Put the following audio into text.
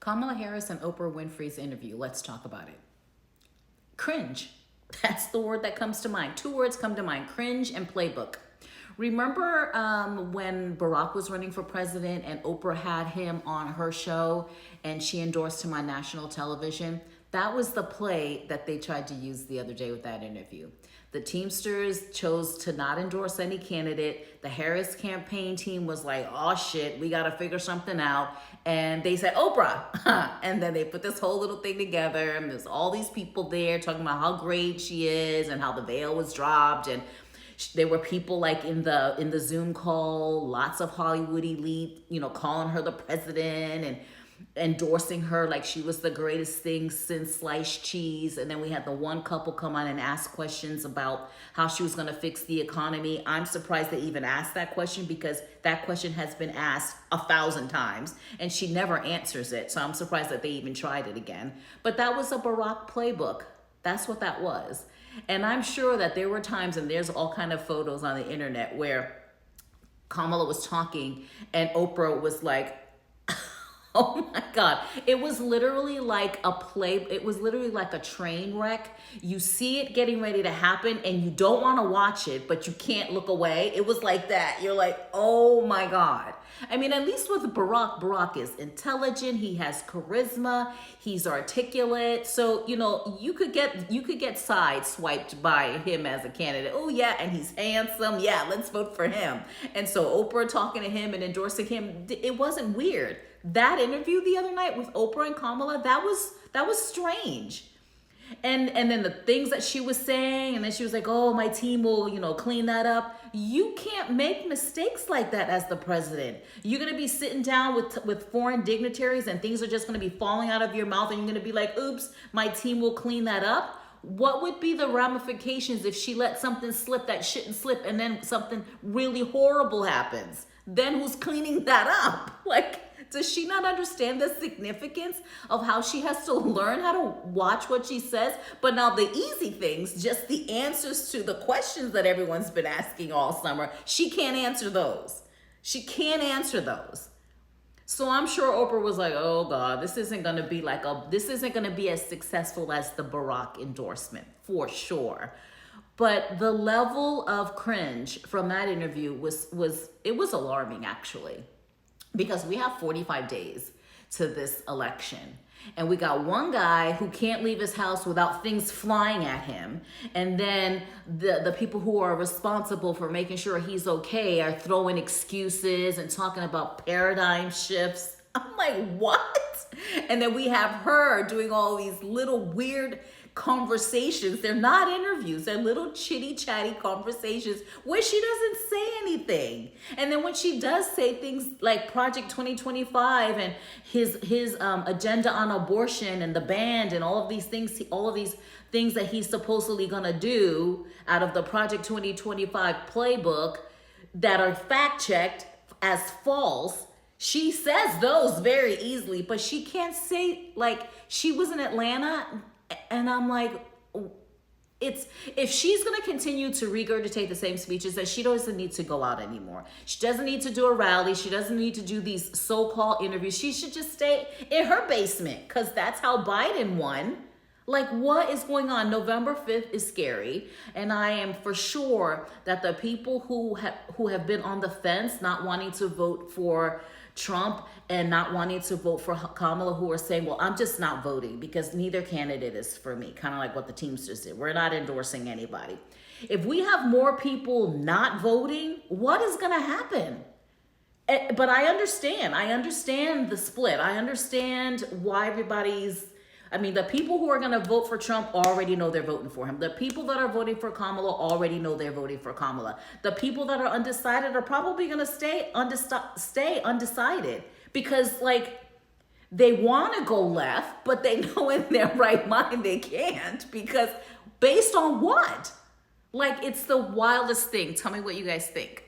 Kamala Harris and Oprah Winfrey's interview. Let's talk about it. Cringe. That's the word that comes to mind. Two words come to mind: cringe and playbook. Remember when Barack was running for president and Oprah had him on her show and she endorsed him on national television? That was the play that they tried to use the other day with that interview. The Teamsters chose to not endorse any candidate. The Harris campaign team was like, oh shit, we got to figure something out. And they said, Oprah. And then they put this whole little thing together. And there's all these people there talking about how great she is and how the veil was dropped. And there were people like in the Zoom call, lots of Hollywood elite, calling her the president and endorsing her like she was the greatest thing since sliced cheese. And then we had the one couple come on and ask questions about how she was going to fix the economy. I'm surprised they even asked that question because that question has been asked 1,000 times and she never answers it. So I'm surprised that they even tried it again. But that was a Barack playbook. That's what that was. And I'm sure that there were times, and there's all kind of photos on the internet where Kamala was talking and Oprah was like, oh my God. It was literally like it was literally like a train wreck. You see it getting ready to happen and you don't want to watch it, but you can't look away. It was like that. You're like, oh my God. I mean, at least with Barack is intelligent. He has charisma. He's articulate. So, you could get sideswiped by him as a candidate. Oh yeah. And he's handsome. Yeah. Let's vote for him. And so Oprah talking to him and endorsing him, it wasn't weird. That interview the other night with Oprah and Kamala, that was strange. And then the things that she was saying, and then she was like, oh, my team will, clean that up. You can't make mistakes like that as the president. You're going to be sitting down with foreign dignitaries and things are just going to be falling out of your mouth and you're going to be like, oops, my team will clean that up. What would be the ramifications if she let something slip that shouldn't slip and then something really horrible happens? Then who's cleaning that up? Does she not understand the significance of how she has to learn how to watch what she says? But now the easy things, just the answers to the questions that everyone's been asking all summer, she can't answer those. She can't answer those. So I'm sure Oprah was like, oh God, this isn't going to be as successful as the Barack endorsement, for sure. But the level of cringe from that interview was alarming, actually. Because we have 45 days to this election. And we got one guy who can't leave his house without things flying at him. And then the people who are responsible for making sure he's okay are throwing excuses and talking about paradigm shifts. I'm like, what? And then we have her doing all these little weird conversations. They're not interviews. They're little chitty chatty conversations where she doesn't say anything. And then when she does say things like Project 2025 and his agenda on abortion and the ban and all of these things that he's supposedly gonna do out of the Project 2025 playbook that are fact checked as false, she says those very easily, but she can't say, she was in Atlanta. And I'm like, if she's going to continue to regurgitate the same speeches, that she doesn't need to go out anymore. She doesn't need to do a rally. She doesn't need to do these so-called interviews. She should just stay in her basement because that's how Biden won. What is going on? November 5th is scary. And I am for sure that the people who have been on the fence, not wanting to vote for Trump and not wanting to vote for Kamala, who are saying, well, I'm just not voting because neither candidate is for me. Kind of like what the Teamsters did. We're not endorsing anybody. If we have more people not voting, what is going to happen? But I understand the split. I understand why the people who are going to vote for Trump already know they're voting for him. The people that are voting for Kamala already know they're voting for Kamala. The people that are undecided are probably going to stay undecided because they want to go left, but they know in their right mind they can't because based on what? It's the wildest thing. Tell me what you guys think.